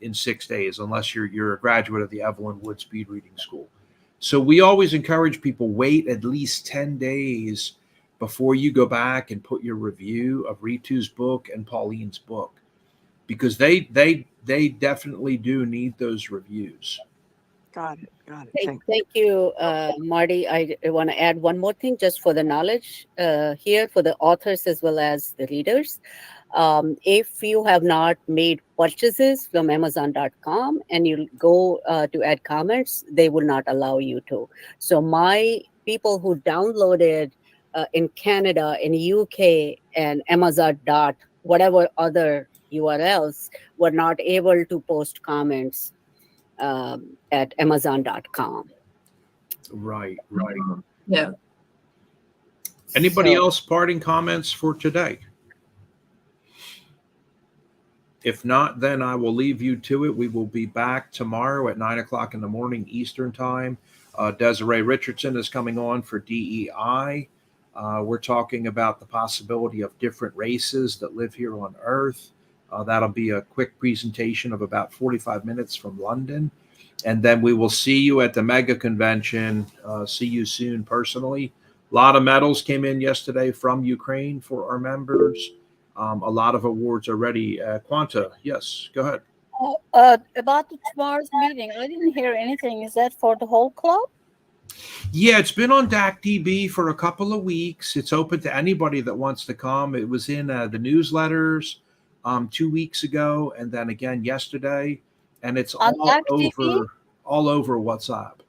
in 6 days, unless you're a graduate of the Evelyn Wood Speed Reading School. So we always encourage people, wait at least 10 days before you go back and put your review of Ritu's book and Pauline's book, because they definitely do need those reviews. Got it. Thank you, Marty. I want to add one more thing just for the knowledge here for the authors as well as the readers. If you have not made purchases from Amazon.com and you go to add comments, they will not allow you to. So my people who downloaded in Canada, in UK, and Amazon whatever other URLs were not able to post comments at Amazon.com. Right. Yeah. Anybody else parting comments for today? If not, then I will leave you to it. We will be back tomorrow at 9 o'clock in the morning Eastern time. Desiree Richardson is coming on for DEI. We're talking about the possibility of different races that live here on Earth. That'll be a quick presentation of about 45 minutes from London. And then we will see you at the mega convention. See you soon personally. A lot of medals came in yesterday from Ukraine for our members. A lot of awards already. Quanta, yes, go ahead. About tomorrow's meeting, I didn't hear anything. Is that for the whole club? Yeah, it's been on DACDB for a couple of weeks. It's open to anybody that wants to come. It was in the newsletters 2 weeks ago, and then again yesterday, and it's all over WhatsApp.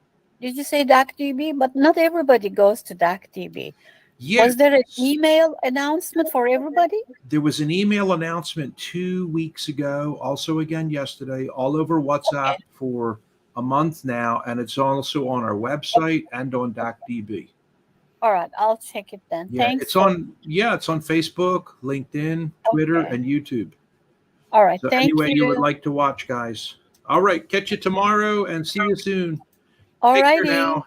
Did you say DACDB? But not everybody goes to DACDB. Yeah. Was there an email announcement for everybody? There was an email announcement 2 weeks ago, also again yesterday, all over WhatsApp for a month now, and it's also on our website and on DACDB. All right, I'll check it then. Yeah, Thanks. it's on Facebook, LinkedIn, Twitter, and YouTube. All right, so thank anyway, you. you would like to watch, guys. All right, catch you tomorrow and see you soon. All Take care righty. now.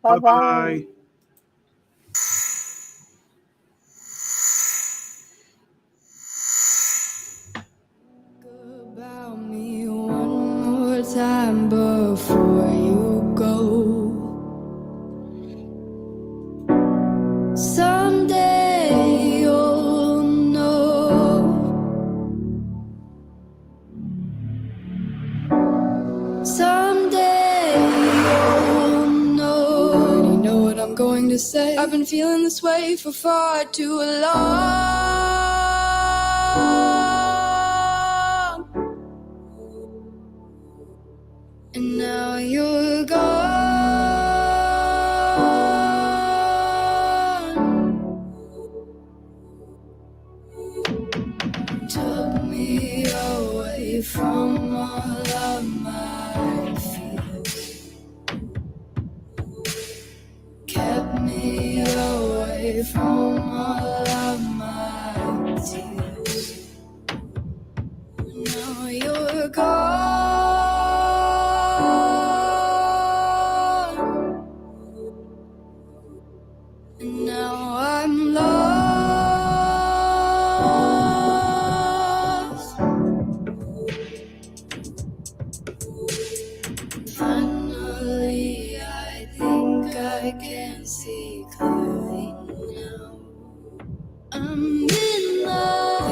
Bye-bye. Bye-bye. to say. I've been feeling this way for far too long, and now you're gone. Took me away from all of my fears, kept me away from all of my tears. Now you're gone, and now I'm lost. Finally, I think I can see clearly now. I'm in love.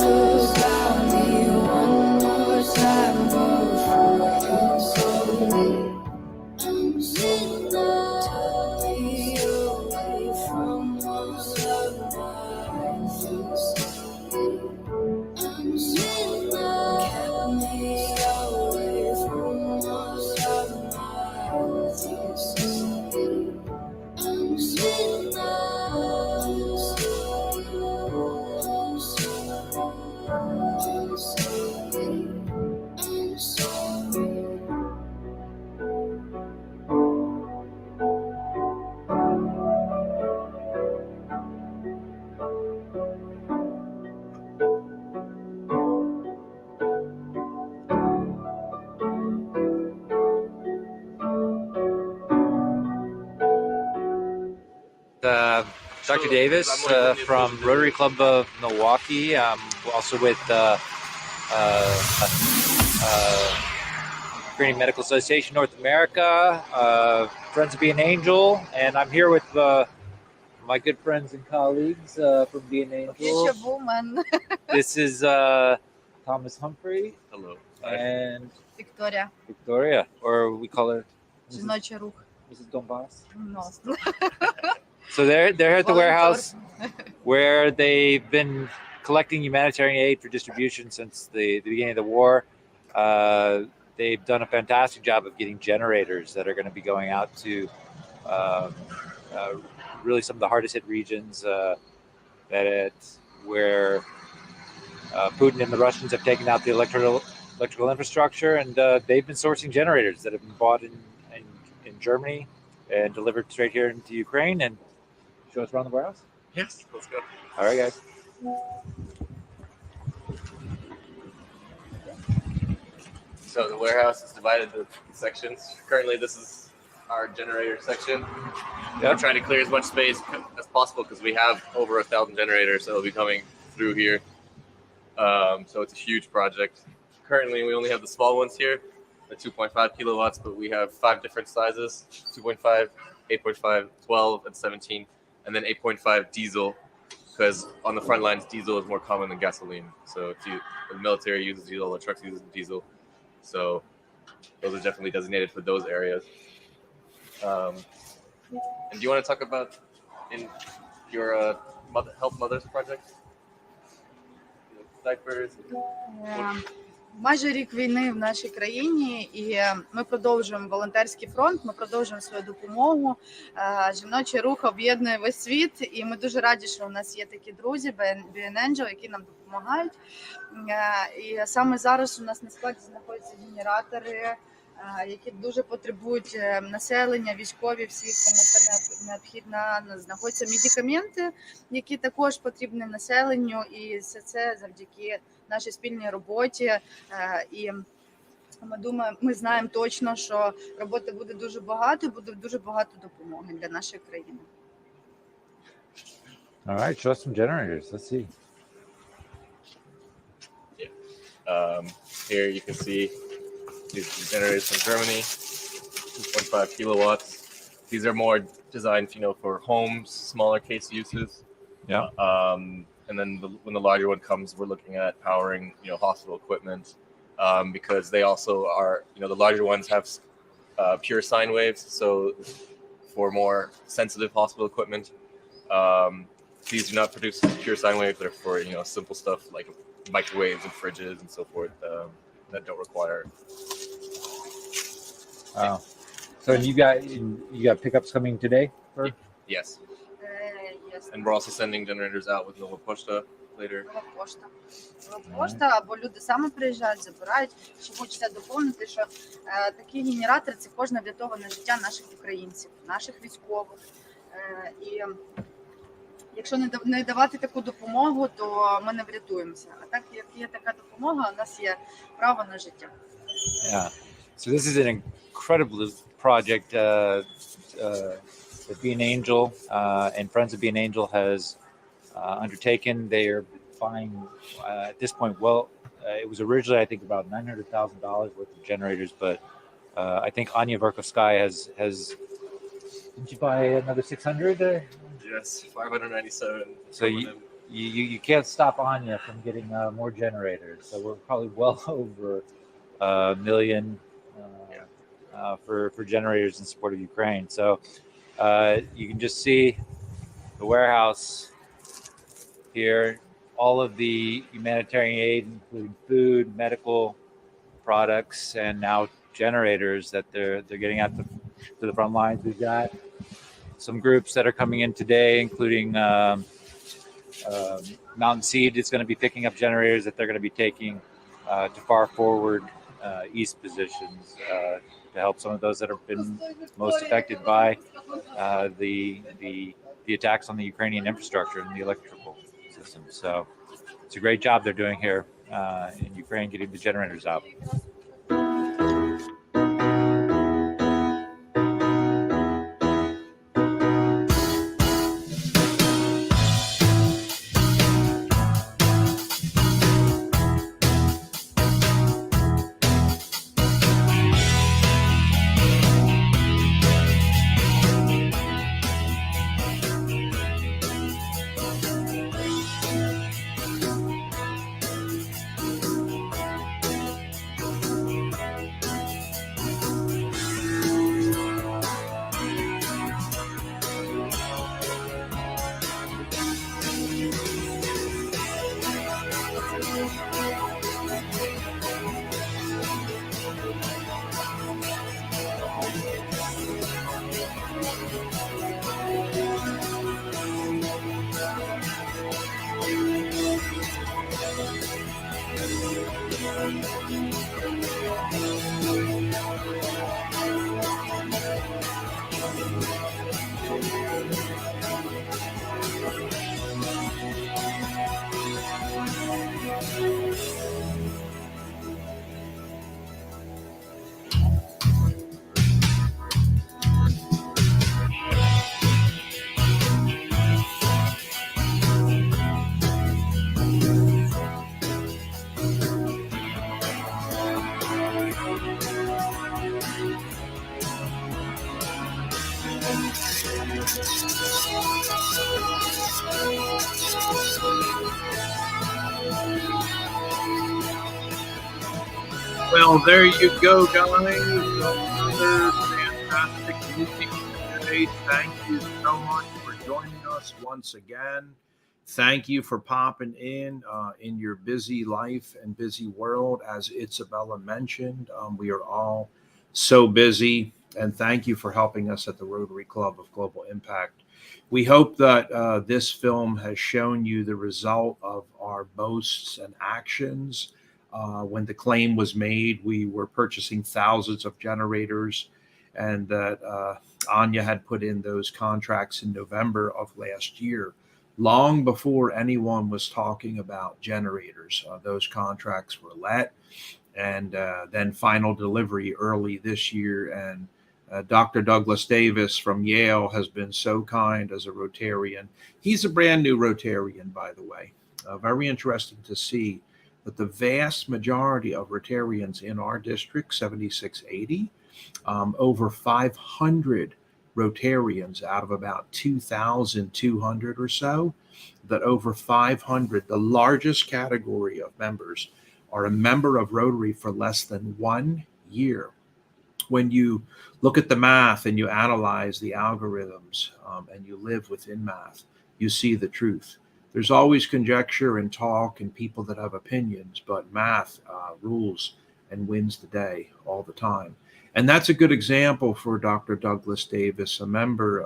Think about me one more time before you slowly. I'm in love. Took me away from all of my fears. I'm in love. Kept me away from all of my fears. I'm in love. I'm sorry. Dr. Davis from Rotary Club of Milwaukee. I'm also with Ukrainian Medical Association North America, Friends of Be an Angel, and I'm here with my good friends and colleagues from Be an Angel. Future woman. This is Thomas Humphrey. Hello. And Victoria, or we call her Жіночий рух. Mrs. Donbass. No. So they're at the warehouse where they've been collecting humanitarian aid for distribution since the beginning of the war. They've done a fantastic job of getting generators that are going to be going out to really some of the hardest hit regions where Putin and the Russians have taken out the electrical infrastructure, and they've been sourcing generators that have been bought in Germany and delivered straight here into Ukraine. And show us around the warehouse? Yes, let's go. All right, guys. So the warehouse is divided into sections. Currently, this is our generator section. We're trying to clear as much space as possible because we have over 1,000 generators that will be coming through here. So it's a huge project. Currently, we only have the small ones here, the 2.5 kilowatts, but we have 5 different sizes: 2.5, 8.5, 12, and 17, and then 8.5 diesel, because on the front lines, diesel is more common than gasoline. So the military uses diesel, the trucks use diesel. So those are definitely designated for those areas. And do you want to talk about in your Help Mothers project? Diapers? Майже рік війни в нашій країні, і ми продовжуємо волонтерський фронт, ми продовжуємо свою допомогу. Жіночий рух об'єднує весь світ, і ми дуже раді, що у нас є такі друзі, Be an Angel, які нам допомагають. І саме зараз у нас на складі знаходяться генератори, які дуже потребують населення, військові, всі, кому це необхідно. Знаходяться медикаменти, які також потрібні населенню, і все це завдяки нашій спільній роботі. І ми знаємо точно, що роботи буде дуже багато, і буде дуже багато допомоги для нашої країни. All right, show us some generators. Let's see. Here you can see these generators from Germany, 2.5 kilowatts. These are more designed, for homes, smaller case uses. Yeah. And then when the larger one comes, we're looking at powering, hospital equipment, because they also are, the larger ones have pure sine waves. So for more sensitive hospital equipment. These do not produce pure sine waves. They're for simple stuff like microwaves and fridges and so forth that don't require. Wow. So you got pickups coming today? Yes. Yes. And we're also sending generators out with Nova Poshta later. Пошта, або люди саме приїжджають, забирають. Ще хочеться доповнити, що такі генератори – це кожне врятоване життя наших українців, наших військових. І якщо не давати таку допомогу, то ми не врятуємося. А так, як є така допомога, у нас є право на життя. Yeah. So this is an incredible project that Be an Angel and Friends of Be an Angel has undertaken. They are buying at this point. Well, it was originally I think about $900,000 worth of generators, but I think Anya Verkovskaya has. Did you buy another 600? Yes, 597. So you can't stop Anya from getting more generators. So we're probably well over $1 million for generators in support of Ukraine. So you can just see the warehouse here, all of the humanitarian aid, including food, medical products, and now generators that they're getting out to the front lines. We've got some groups that are coming in today, including Mountain Seed is going to be picking up generators that they're going to be taking to far forward east positions to help some of those that have been most affected by the attacks on the Ukrainian infrastructure and the electrical system. So it's a great job they're doing here in Ukraine, getting the generators out. Well, there you go, guys. Another fantastic meeting today. Thank you so much for joining us once again. Thank you for popping in your busy life and busy world. As Izabela mentioned, we are all so busy. And thank you for helping us at the Rotary Club of Global Impact. We hope that this film has shown you the result of our boasts and actions. When the claim was made, we were purchasing thousands of generators, and that Anya had put in those contracts in November of last year, long before anyone was talking about generators. Those contracts were let, and then final delivery early this year. And Dr. Douglas Davis from Yale has been so kind as a Rotarian. He's a brand new Rotarian, by the way. Very interesting to see that the vast majority of Rotarians in our district, 7680, over 500 Rotarians out of about 2,200 or so, that over 500, the largest category of members, are a member of Rotary for less than 1 year. when you look at the math and you analyze the algorithms and you live within math, you see the truth. There's always conjecture and talk and people that have opinions, but math rules and wins the day all the time. And that's a good example for Dr. Douglas Davis, a member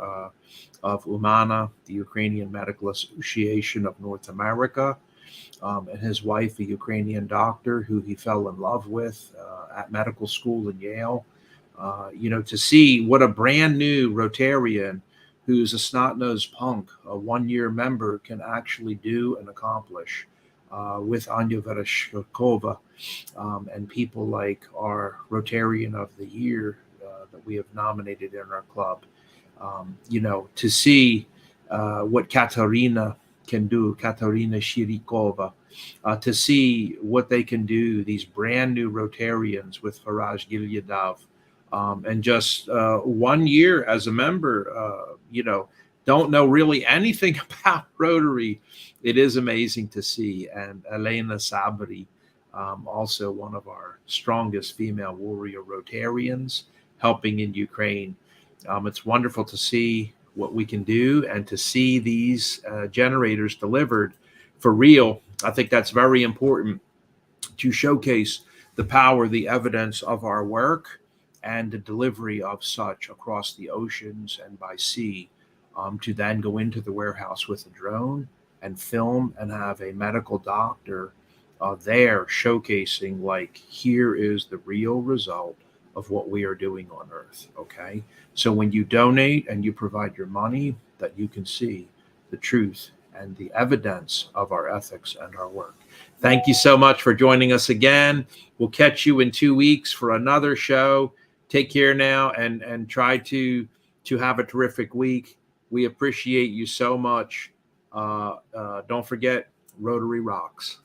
of UMANA, the Ukrainian Medical Association of North America, and his wife, a Ukrainian doctor who he fell in love with at medical school in Yale. To see what a brand new Rotarian who's a snot-nosed punk, a one-year member, can actually do and accomplish with Anya Vereshkova and people like our Rotarian of the Year that we have nominated in our club. To see what Katarina can do, Katarina Shirikova, to see what they can do, these brand new Rotarians with Faraj Gilyadov, and just 1 year as a member, don't know really anything about Rotary. It is amazing to see. And Elena Sabri, also one of our strongest female warrior Rotarians, helping in Ukraine. It's wonderful to see what we can do and to see these generators delivered for real. I think that's very important to showcase the power, the evidence of our work and the delivery of such across the oceans and by sea, to then go into the warehouse with a drone and film and have a medical doctor there showcasing, like, here is the real result of what we are doing on Earth, okay? So when you donate and you provide your money, that you can see the truth and the evidence of our ethics and our work. Thank you so much for joining us again. We'll catch you in 2 weeks for another show. Take care now and try to have a terrific week. We appreciate you so much. Don't forget, Rotary rocks.